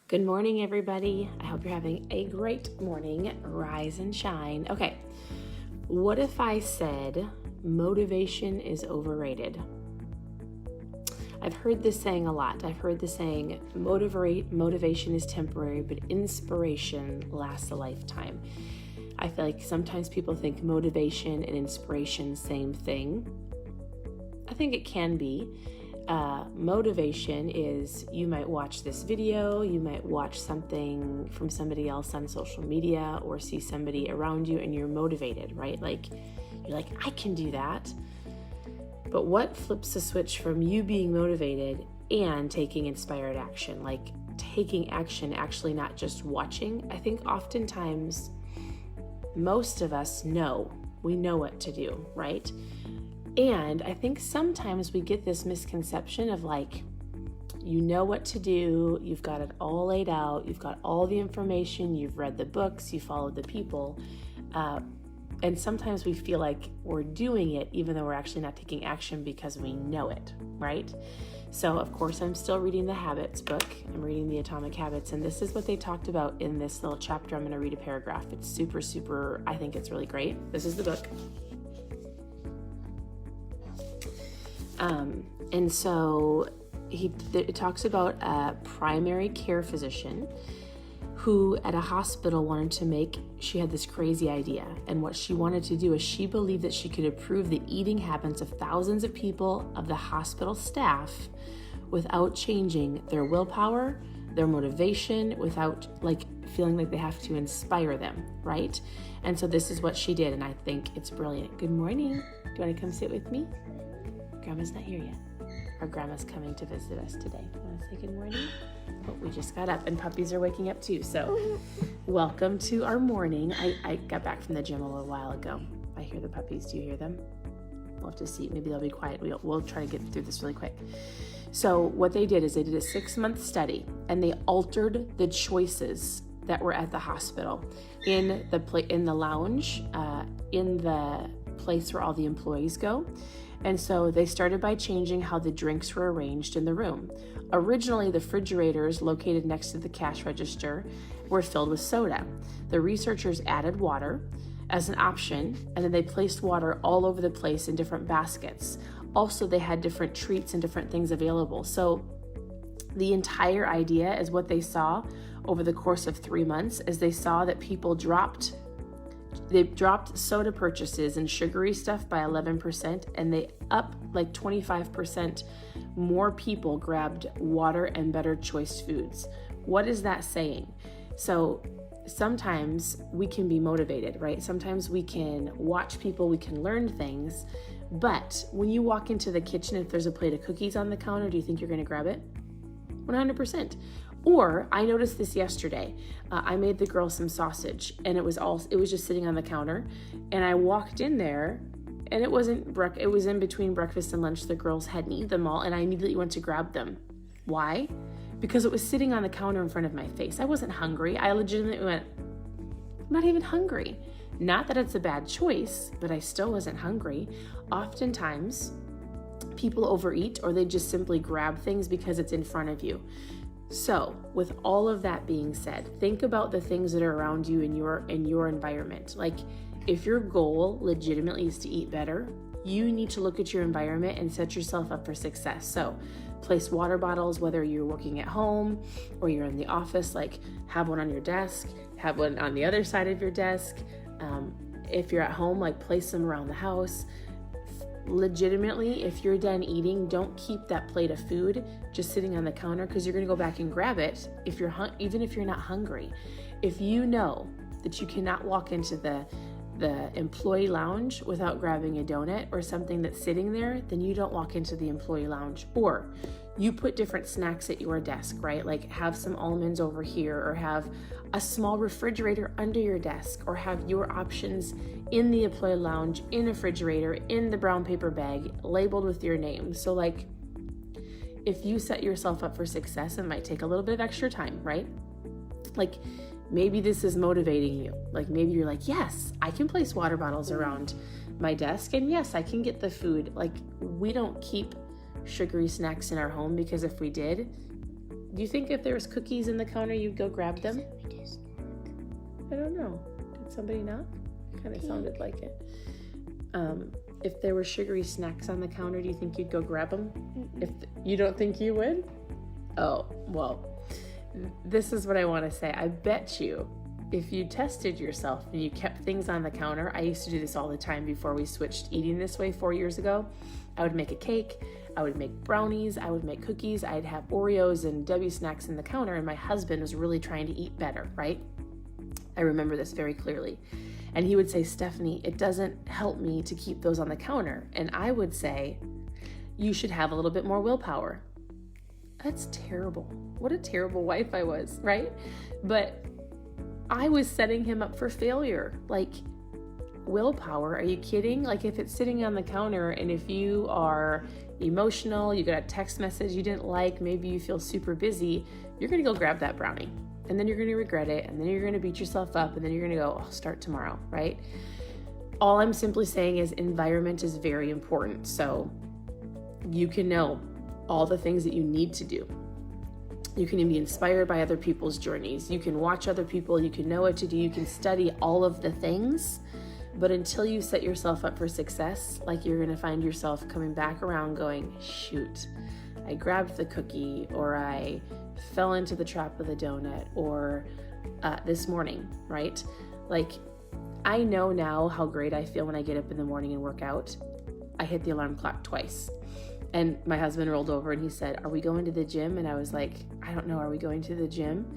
Good morning, everybody. I hope you're having a great morning. Rise and shine. Okay, what if I said motivation is overrated? I've heard this saying a lot. I've heard the saying, motivation is temporary, but inspiration lasts a lifetime. I feel like sometimes people think motivation and inspiration, same thing. I think it can be. Motivation is you might watch this video, you might watch something from somebody else on social media or see somebody around you and you're motivated, right? Like you're like, I can do that. But what flips the switch from you being motivated and taking inspired action? Like taking action, actually not just watching. I think oftentimes most of us we know what to do, right? And I think sometimes we get this misconception of like, you know what to do, you've got it all laid out, you've got all the information, you've read the books, you followed the people. And sometimes we feel like we're doing it even though we're actually not taking action because we know it, right? So of course I'm still reading the Habits book. I'm reading the Atomic Habits, and this is what they talked about in this little chapter. I'm going to read a paragraph. It's super, I think it's really great. This is the book. And so it talks about a primary care physician who at a hospital she had this crazy idea. And what she wanted to do is she believed that she could improve the eating habits of thousands of people of the hospital staff without changing their willpower, their motivation, without like feeling like they have to inspire them, right? And so this is what she did, and I think it's brilliant. Good morning. Do you want to come sit with me? Grandma's not here yet. Our grandma's coming to visit us today. Do you want to say good morning? Oh, we just got up and puppies are waking up too. So welcome to our morning. I got back from the gym a little while ago. I hear the puppies. Do you hear them? We'll have to see. Maybe they'll be quiet. We'll try to get through this really quick. So what they did is they did a 6-month study and they altered the choices that were at the hospital in the lounge, in the place where all the employees go. And so they started by changing how the drinks were arranged in the room. Originally, the refrigerators located next to the cash register were filled with soda. The researchers added water as an option, and then they placed water all over the place in different baskets. Also, they had different treats and different things available. So the entire idea is what they saw over the course of 3 months, as they saw that people dropped soda purchases and sugary stuff by 11%, and they up like 25% more people grabbed water and better choice foods. What is that saying? So sometimes we can be motivated, right? Sometimes we can watch people, we can learn things, but when you walk into the kitchen, if there's a plate of cookies on the counter, do you think you're going to grab it? 100%. Or I noticed this yesterday. I made the girls some sausage, and it was just sitting on the counter. And I walked in there, and it was in between breakfast and lunch. The girls hadn't eaten them all, and I immediately went to grab them. Why? Because it was sitting on the counter in front of my face. I wasn't hungry. I legitimately went, I'm not even hungry. Not that it's a bad choice, but I still wasn't hungry. Oftentimes, people overeat, or they just simply grab things because it's in front of you. So with all of that being said, think about the things that are around you in your environment. Like if your goal legitimately is to eat better, you need to look at your environment and set yourself up for success. So place water bottles, whether you're working at home or you're in the office, like have one on your desk, have one on the other side of your desk. If you're at home, like place them around the house. Legitimately, if you're done eating, don't keep that plate of food just sitting on the counter, because you're going to go back and grab it even if you're not hungry. If you know that you cannot walk into the employee lounge without grabbing a donut or something that's sitting there, then you don't walk into the employee lounge. Or you put different snacks at your desk, right? Like have some almonds over here, or have a small refrigerator under your desk, or have your options in the employee lounge, in a refrigerator, in the brown paper bag, labeled with your name. So like if you set yourself up for success, it might take a little bit of extra time, right? Like maybe this is motivating you. Like maybe you're like, yes, I can place water bottles around my desk, and yes, I can get the food. Like we don't keep sugary snacks in our home, because if we did, Do you think if there was cookies in the counter, you'd go grab them? I don't know. Did somebody knock? Kind of sounded like it. If there were sugary snacks on the counter, do you think you'd go grab them? If you don't think you would? Oh, well, this is what I want to say. I bet you if you tested yourself and you kept things on the counter, I used to do this all the time before we switched eating this way 4 years ago. I would make a cake, I would make brownies, I would make cookies, I'd have Oreos and W snacks in the counter, and my husband was really trying to eat better, right? I remember this very clearly. And he would say, Stephanie, it doesn't help me to keep those on the counter. And I would say, you should have a little bit more willpower. That's terrible. What a terrible wife I was, right? But I was setting him up for failure. Like, willpower, are you kidding? Like, if it's sitting on the counter and if you are emotional, you got a text message you didn't like, maybe you feel super busy, you're going to go grab that brownie. And then you're going to regret it, and then you're going to beat yourself up, and then you're going to go, I'll start tomorrow, right? All I'm simply saying is environment is very important. So you can know all the things that you need to do. You can be inspired by other people's journeys. You can watch other people. You can know what to do. You can study all of the things. But until you set yourself up for success, like, you're going to find yourself coming back around going, shoot, I grabbed the cookie, or I fell into the trap of the donut, or this morning, right? Like, I know now how great I feel when I get up in the morning and work out. I hit the alarm clock twice. And my husband rolled over and he said, are we going to the gym? And I was like, I don't know. Are we going to the gym?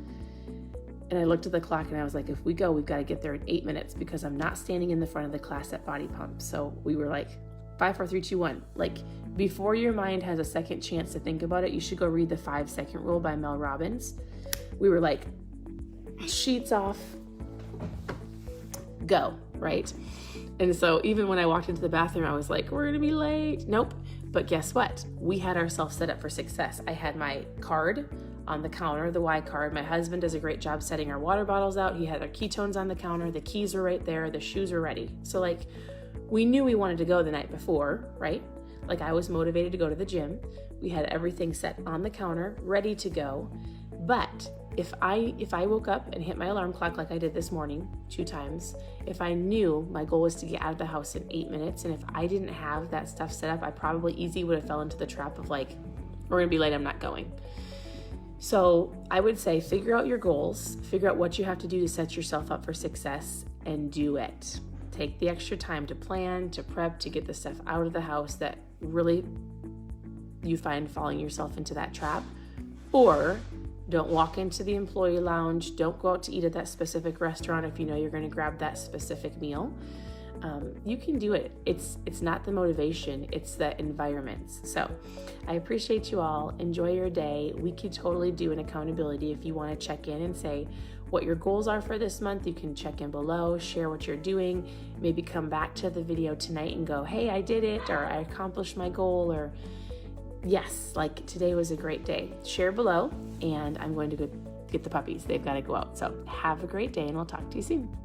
And I looked at the clock and I was like, if we go, we've got to get there in 8 minutes because I'm not standing in the front of the class at Body Pump. So we were like, 5, 4, 3, 2, 1. Like, before your mind has a second chance to think about it, you should go read the 5-second rule by Mel Robbins. We were like, sheets off, go, right? And so even when I walked into the bathroom, I was like, we're going to be late. Nope. But guess what? We had ourselves set up for success. I had my card on the counter, the Y card. My husband does a great job setting our water bottles out. He had our ketones on the counter. The keys were right there. The shoes were ready. So, like, we knew we wanted to go the night before, right? Like, I was motivated to go to the gym. We had everything set on the counter, ready to go. But if I woke up and hit my alarm clock like I did this morning 2 times, if I knew my goal was to get out of the house in 8 minutes, and if I didn't have that stuff set up, I probably easily would have fell into the trap of like, we're gonna be late, I'm not going. So I would say figure out your goals, figure out what you have to do to set yourself up for success, and do it. Take the extra time to plan, to prep, to get the stuff out of the house that really you find falling yourself into that trap. Or don't walk into the employee lounge. Don't go out to eat at that specific restaurant if you know you're going to grab that specific meal. You can do it. It's not the motivation, it's the environments. So I appreciate you all. Enjoy your day. We could totally do an accountability if you want to check in and say what your goals are for this month. You can check in below, share what you're doing, maybe come back to the video tonight and go, hey, I did it, or I accomplished my goal, or yes, like today was a great day. Share below, and I'm going to go get the puppies. They've got to go out. So have a great day, and we'll talk to you soon.